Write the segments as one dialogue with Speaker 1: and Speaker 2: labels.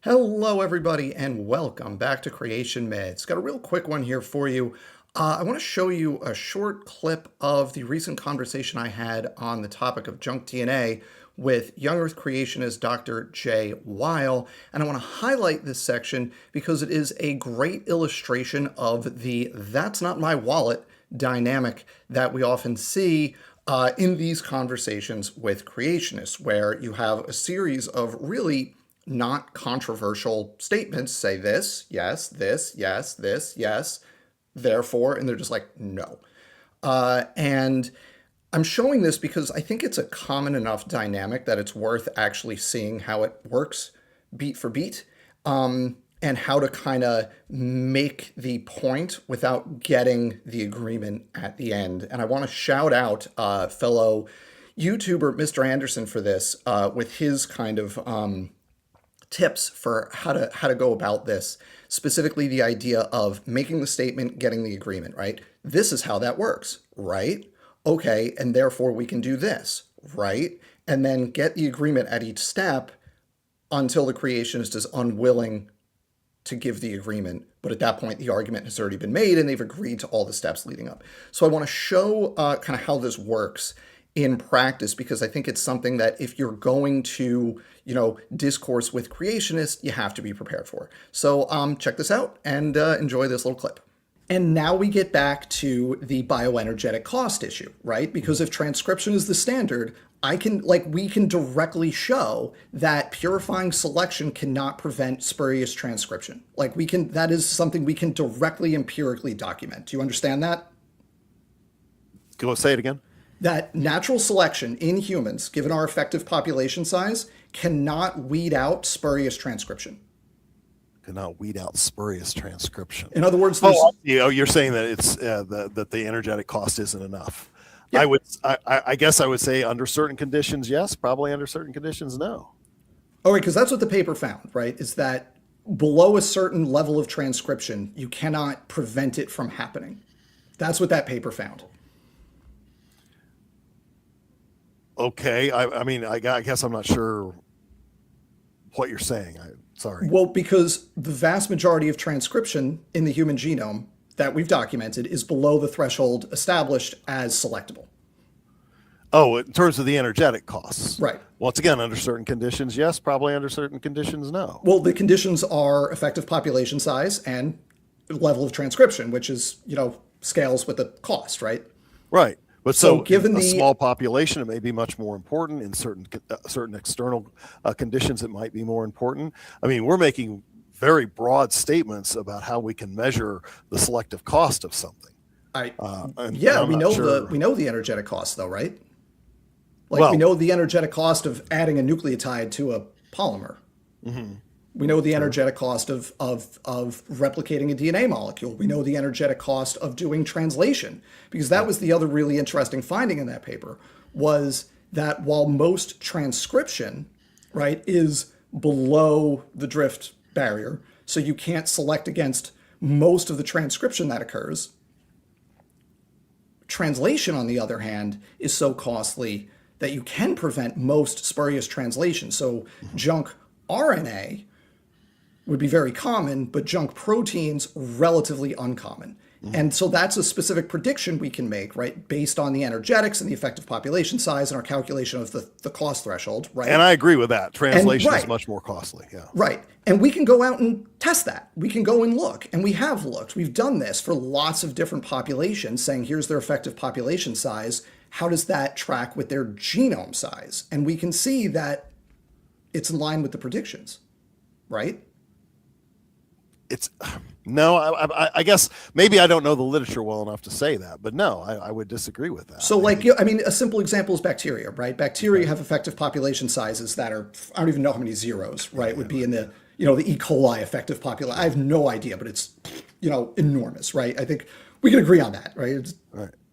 Speaker 1: Hello, everybody, and welcome back to Creation Meds. Got a real quick one here for you. I want to show you a short clip of the recent conversation I had on the topic of junk DNA with young Earth creationist Dr. J. Wile, and I want to highlight this section because it is a great illustration of the "that's not my wallet" dynamic that we often see in these conversations with creationists, where you have a series of really not controversial statements say this, yes, this, yes, therefore, and they're just like, no. And I'm showing this because I think it's a common enough dynamic that it's worth actually seeing how it works beat for beat, and how to kind of make the point without getting the agreement at the end. And I want to shout out fellow YouTuber Mr. Anderson for this with his kind of tips for how to go about this, specifically the idea of making the statement, getting the agreement, right? This is how that works, right? Okay, and therefore we can do this, right? And then get the agreement at each step until the creationist is unwilling to give the agreement. But at that point, the argument has already been made and they've agreed to all the steps leading up. So I want to show kind of how this works in practice, because I think it's something that if you're going to, discourse with creationists, you have to be prepared for. So check this out and enjoy this little clip. And now we get back to the bioenergetic cost issue, right? Because if transcription is the standard, we can directly show that purifying selection cannot prevent spurious transcription. That is something we can directly empirically document. Do you understand that?
Speaker 2: Go say it again.
Speaker 1: That natural selection in humans, given our effective population size, cannot weed out spurious transcription.
Speaker 2: Cannot weed out spurious transcription.
Speaker 1: In other words,
Speaker 2: you're saying that it's that the energetic cost isn't enough.
Speaker 1: Yeah.
Speaker 2: I guess I would say under certain conditions, yes. Probably under certain conditions, no.
Speaker 1: Oh, right, because that's what the paper found, right? Is that below a certain level of transcription, you cannot prevent it from happening. That's what that paper found.
Speaker 2: Okay, I guess I'm not sure what you're saying. Sorry.
Speaker 1: Well, because the vast majority of transcription in the human genome that we've documented is below the threshold established as selectable.
Speaker 2: Oh, in terms of the energetic costs.
Speaker 1: Right.
Speaker 2: Once again, under certain conditions, yes. Probably under certain conditions, no.
Speaker 1: Well, the conditions are effective population size and level of transcription, which is, scales with the cost, right?
Speaker 2: Right. But so
Speaker 1: given
Speaker 2: a
Speaker 1: the
Speaker 2: small population, it may be much more important. In certain external conditions, it might be more important. I mean, we're making very broad statements about how we can measure the selective cost of something.
Speaker 1: We know the energetic cost, though, right? We know the energetic cost of adding a nucleotide to a polymer. Mm-hmm. We know the energetic cost of replicating a DNA molecule. We know the energetic cost of doing translation, because that was the other really interesting finding in that paper, was that while most transcription, right, is below the drift barrier, so you can't select against most of the transcription that occurs, translation, on the other hand, is so costly that you can prevent most spurious translation. So junk RNA would be very common, but junk proteins relatively uncommon. Mm-hmm. And so that's a specific prediction we can make, right, based on the energetics and the effective population size and our calculation of the cost threshold, right?
Speaker 2: And I agree with that. Translation is much more costly, yeah.
Speaker 1: Right. And we can go out and test that. We can go and look, and we have looked. We've done this for lots of different populations, saying here's their effective population size. How does that track with their genome size? And we can see that it's in line with the predictions, right?
Speaker 2: I guess maybe I don't know the literature well enough to say that, but no, I would disagree with that.
Speaker 1: So a simple example is bacteria, right? Bacteria have effective population sizes that are, I don't even know how many zeros, right? Would be in the, the E. coli effective population. I have no idea, but it's, enormous, right? I think we can agree on that, right?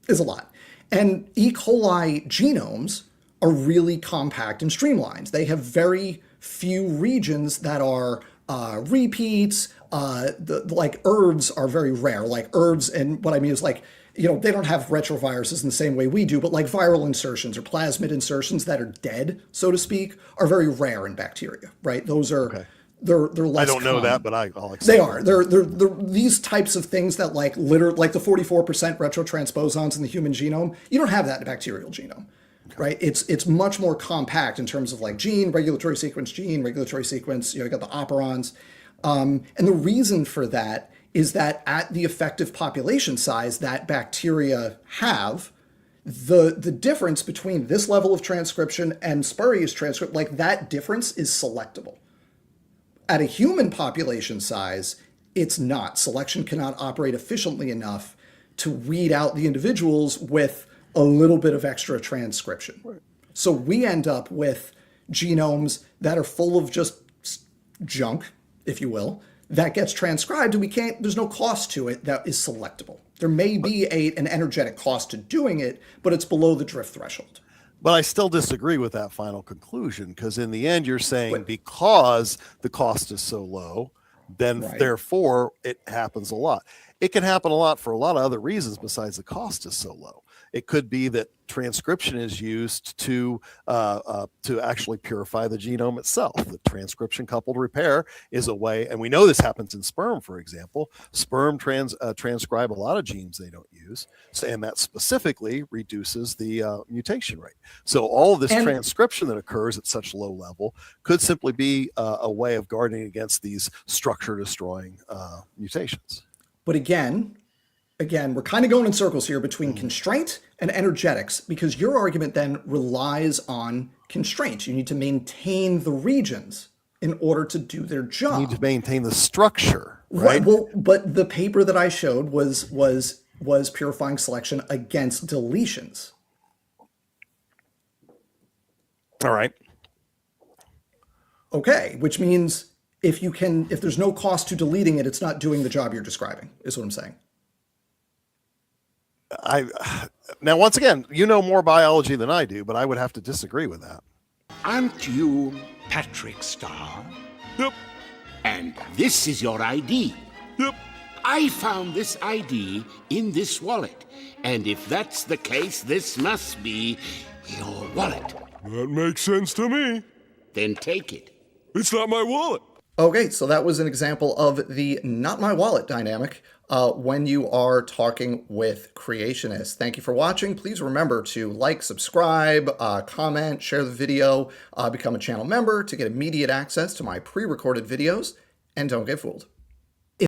Speaker 1: It's a lot. And E. coli genomes are really compact and streamlined. They have very few regions that are repeats. Herbs are very rare. Herbs, and what I mean is they don't have retroviruses in the same way we do, but viral insertions or plasmid insertions that are dead, so to speak, are very rare in bacteria, right? Those are they're
Speaker 2: I
Speaker 1: less
Speaker 2: don't know that,
Speaker 1: common.
Speaker 2: but I'll
Speaker 1: They
Speaker 2: accept
Speaker 1: are.
Speaker 2: that.
Speaker 1: They're these types of things that like the 44% retrotransposons in the human genome. You don't have that in a bacterial genome, right? It's much more compact in terms of like gene, regulatory sequence. You got the operons, and the reason for that is that at the effective population size that bacteria have, the difference between this level of transcription and spurious transcript, like that difference is selectable. At a human population size, it's not. Selection cannot operate efficiently enough to weed out the individuals with a little bit of extra transcription. So we end up with genomes that are full of just junk, if you will, that gets transcribed, and there's no cost to it that is selectable. There may be an energetic cost to doing it, but it's below the drift threshold.
Speaker 2: But I still disagree with that final conclusion, because in the end, you're saying
Speaker 1: But,
Speaker 2: because the cost is so low, then
Speaker 1: right.
Speaker 2: therefore it happens a lot. It can happen a lot for a lot of other reasons besides the cost is so low. It could be that transcription is used to actually purify the genome itself. The transcription coupled repair is a way, and we know this happens in sperm, for example. Sperm transcribe a lot of genes they don't use, and that specifically reduces the mutation rate. So all of this transcription that occurs at such low level could simply be a way of guarding against these structure-destroying mutations.
Speaker 1: But again, we're kind of going in circles here between constraint and energetics, because your argument then relies on constraint. You need to maintain the regions in order to do their job.
Speaker 2: You need to maintain the structure, right?
Speaker 1: Well, but the paper that I showed was purifying selection against deletions.
Speaker 2: All right.
Speaker 1: Okay, which means if there's no cost to deleting it, it's not doing the job you're describing, is what I'm saying.
Speaker 2: Now, once again, you know more biology than I do, but I would have to disagree with that.
Speaker 3: Aren't you Patrick Starr?
Speaker 4: Yep.
Speaker 3: And this is your ID.
Speaker 4: Yep.
Speaker 3: I found this ID in this wallet. And if that's the case, this must be your wallet.
Speaker 4: That makes sense to me.
Speaker 3: Then take it.
Speaker 4: It's not my wallet.
Speaker 1: Okay, so that was an example of the not my wallet dynamic when you are talking with creationists. Thank you for watching. Please remember to like, subscribe, comment, share the video, become a channel member to get immediate access to my pre-recorded videos, and don't get fooled.